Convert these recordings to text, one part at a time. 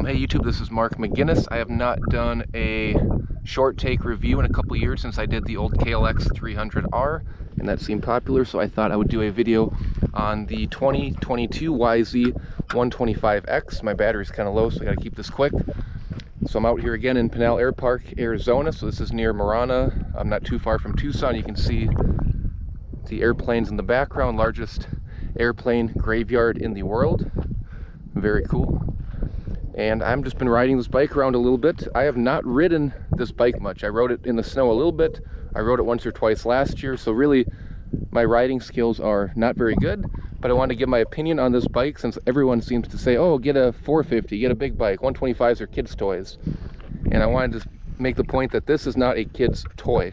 Hey YouTube, this is Mark McGinnis. I have not done a short take review in a couple years since I did the old KLX 300R, and that seemed popular, so I thought I would do a video on the 2022 YZ125X. My battery's kind of low, so I gotta keep this quick. So I'm out here again in Pinal Air Park, Arizona. So this is near Marana. I'm not too far from Tucson. You can see the airplanes in the background, largest airplane graveyard in the world. Very cool. And I've just been riding this bike around a little bit. I have not ridden this bike much. I rode it in the snow a little bit. I rode it once or twice last year, so really my riding skills are not very good, but I wanted to give my opinion on this bike since everyone seems to say, oh, get a 450, get a big bike, 125s are kids' toys. And I wanted to make the point that this is not a kid's toy.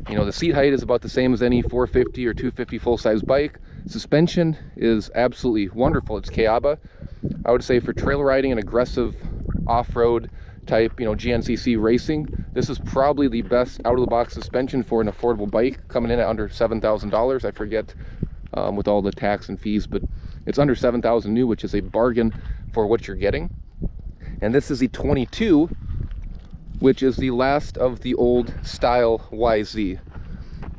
You know, the seat height is about the same as any 450 or 250 full-size bike. Suspension is absolutely wonderful. It's Kayaba. I would say for trail riding and aggressive off-road type, GNCC racing, this is probably the best out-of-the-box suspension for an affordable bike, coming in at under $7,000. I forget with all the tax and fees, but it's under $7,000 new, which is a bargain for what you're getting. And this is the 22, which is the last of the old style YZ.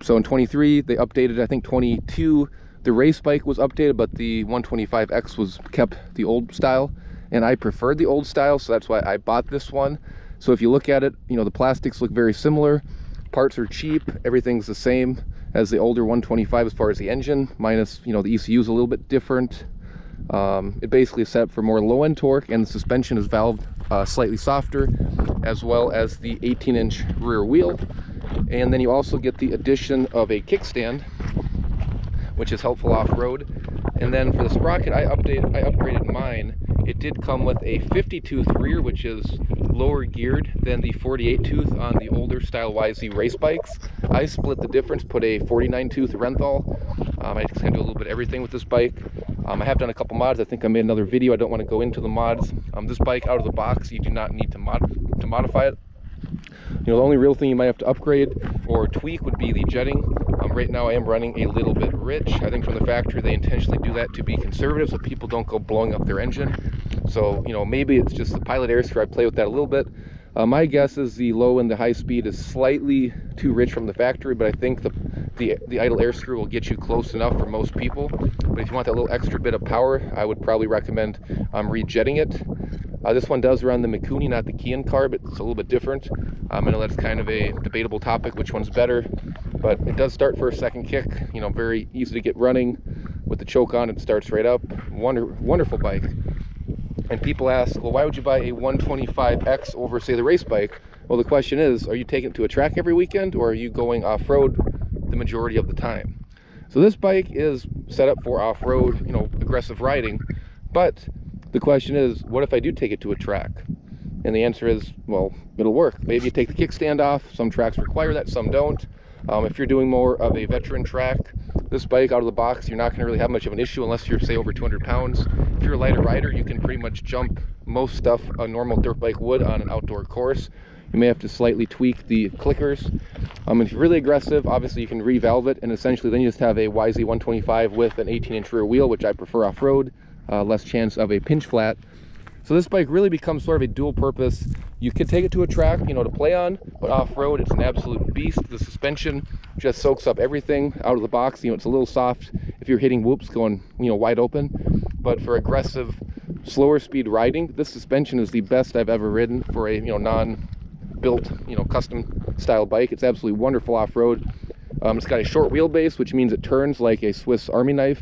So in 23, they updated, I think 22, the race bike was updated, but the 125X was kept the old style, and I preferred the old style, so that's why I bought this one. So if you look at it, the plastics look very similar, parts are cheap, everything's the same as the older 125 as far as the engine, minus the ECU is a little bit different. It basically is set up for more low-end torque, and the suspension is valved slightly softer, as well as the 18-inch rear wheel. And then you also get the addition of a kickstand, which is helpful off-road. And then for the sprocket, I upgraded mine. It did come with a 50-tooth rear, which is lower geared than the 48-tooth on the older style YZ race bikes. I split the difference, put a 49-tooth Renthal. I just kind of do a little bit of everything with this bike. I have done a couple mods. I think I made another video. I don't want to go into the mods. This bike out of the box, you do not need to modify it. The only real thing you might have to upgrade or tweak would be the jetting. Right now I am running a little bit rich. I think from the factory they intentionally do that to be conservative so people don't go blowing up their engine. So maybe it's just the pilot air screw. I play with that a little bit. My guess is the low and the high speed is slightly too rich from the factory, but I think the idle air screw will get you close enough for most people. But if you want that little extra bit of power, I would probably recommend rejetting it. This one does run the Mikuni, not the Kian carb. It's a little bit different. I know that's kind of a debatable topic, which one's better, but it does start for a second kick. Very easy to get running. With the choke on, it starts right up. Wonderful bike. And people ask, well, why would you buy a 125X over, say, the race bike? Well, the question is, are you taking it to a track every weekend, or are you going off-road the majority of the time? So this bike is set up for off-road, aggressive riding, but the question is, what if I do take it to a track? And the answer is, well, it'll work. Maybe you take the kickstand off. Some tracks require that, some don't. If you're doing more of a veteran track, this bike out of the box, you're not going to really have much of an issue unless you're, say, over 200 pounds. If you're a lighter rider, you can pretty much jump most stuff a normal dirt bike would on an outdoor course. You may have to slightly tweak the clickers. If you're really aggressive, obviously you can revalve it, and essentially then you just have a YZ125 with an 18-inch rear wheel, which I prefer off-road. Less chance of a pinch flat. So this bike really becomes sort of a dual purpose. You could take it to a track, to play on, but off-road, it's an absolute beast. The suspension just soaks up everything out of the box. It's a little soft if you're hitting whoops going, wide open. But for aggressive, slower speed riding, this suspension is the best I've ever ridden for a, non-built, custom style bike. It's absolutely wonderful off-road. It's got a short wheelbase, which means it turns like a Swiss Army knife.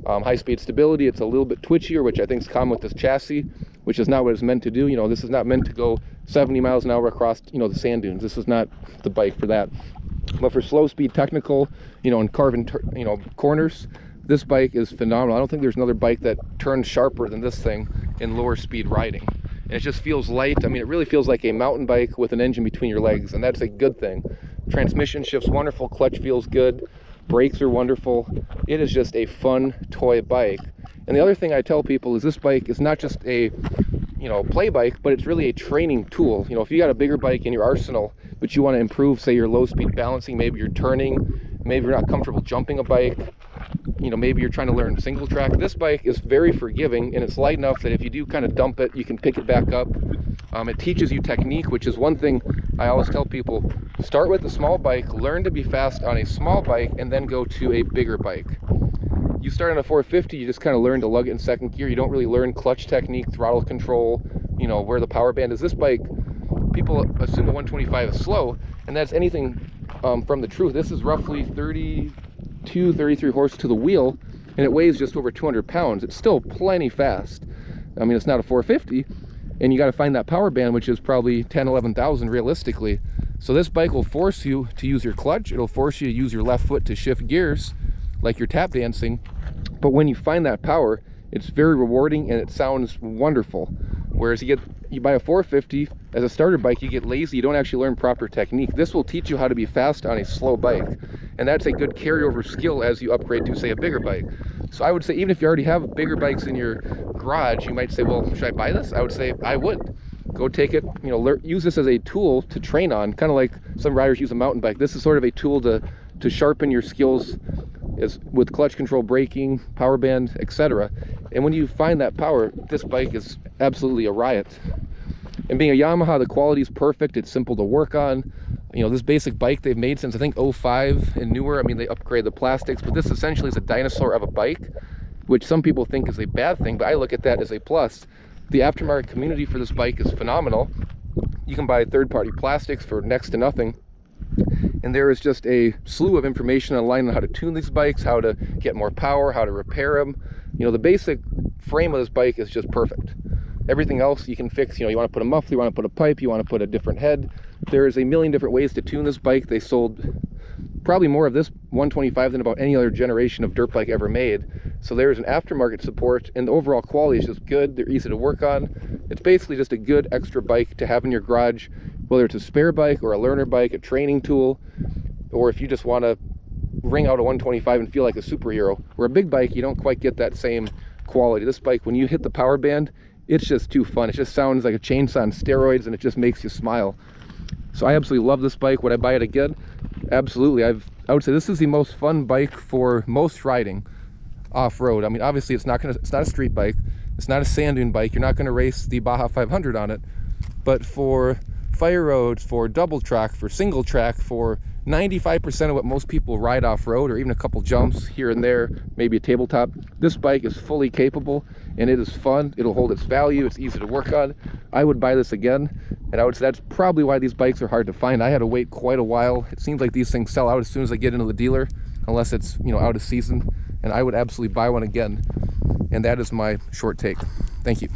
High-speed stability, it's a little bit twitchier, which I think is common with this chassis, which is not what it's meant to do. This is not meant to go 70 miles an hour across, the sand dunes. This is not the bike for that. But for slow-speed technical, and carving, corners, this bike is phenomenal. I don't think there's another bike that turns sharper than this thing in lower-speed riding. And it just feels light. It really feels like a mountain bike with an engine between your legs, and that's a good thing. Transmission shifts wonderful, clutch feels good. Brakes are wonderful. It is just a fun toy bike. And the other thing I tell people is this bike is not just a play bike, but it's really a training tool. If you got a bigger bike in your arsenal, but you want to improve, say, your low speed balancing, maybe you're turning, maybe you're not comfortable jumping a bike, you know, maybe you're trying to learn single track, this bike is very forgiving, and it's light enough that if you do kind of dump it, you can pick it back up. It teaches you technique, which is one thing I always tell people: start with a small bike, learn to be fast on a small bike, and then go to a bigger bike. You start on a 450, you just kind of learn to lug it in second gear. You don't really learn clutch technique, throttle control, you know, where the power band is. This bike, people assume the 125 is slow, and that's anything from the truth. This is roughly 32, 33 horse to the wheel, and it weighs just over 200 pounds. It's still plenty fast. I mean, it's not a 450, and you got to find that power band, which is probably 10, 11,000 realistically. So this bike will force you to use your clutch. It'll force you to use your left foot to shift gears, like you're tap dancing. But when you find that power, it's very rewarding and it sounds wonderful. Whereas you buy a 450 as a starter bike, you get lazy, you don't actually learn proper technique. This will teach you how to be fast on a slow bike, and that's a good carryover skill as you upgrade to, say, a bigger bike. So I would say, even if you already have bigger bikes in your garage, you might say, well, should I buy this? I would say I would. Go take it, you know, use this as a tool to train on, kind of like some riders use a mountain bike. This is sort of a tool to sharpen your skills with clutch control, braking, power band, etc. And when you find that power, this bike is absolutely a riot. And being a Yamaha, the quality is perfect. It's simple to work on. You know, this basic bike they've made since I think 05 and newer. I mean, they upgrade the plastics, but this essentially is a dinosaur of a bike, which some people think is a bad thing, but I look at that as a plus. The aftermarket community for this bike is phenomenal. You can buy third-party plastics for next to nothing. And there is just a slew of information online on how to tune these bikes, how to get more power, how to repair them. You know, the basic frame of this bike is just perfect. Everything else you can fix. You know, you want to put a muffler, you want to put a pipe, you want to put a different head. There's a million different ways to tune this bike. They sold probably more of this 125 than about any other generation of dirt bike ever made. So there's an aftermarket support, and the overall quality is just good. They're easy to work on. It's basically just a good extra bike to have in your garage, whether it's a spare bike or a learner bike, a training tool, or if you just want to ring out a 125 and feel like a superhero. Where a big bike, you don't quite get that same quality. This bike, when you hit the power band, it's just too fun. It just sounds like a chainsaw on steroids, and it just makes you smile. So I absolutely love this bike. Would I buy it again? Absolutely. I would say this is the most fun bike for most riding off-road. I mean, obviously it's not a street bike, it's not a sand dune bike, you're not going to race the Baja 500 on it, but for fire roads, for double track, for single track, for 95% of what most people ride off-road, or even a couple jumps here and there, maybe a tabletop, this bike is fully capable, and it is fun. It'll hold its value. It's easy to work on. I would buy this again, and I would say that's probably why these bikes are hard to find. I had to wait quite a while. It seems like these things sell out as soon as they get into the dealer, unless it's, you know, out of season, and I would absolutely buy one again. And that is my short take. Thank you.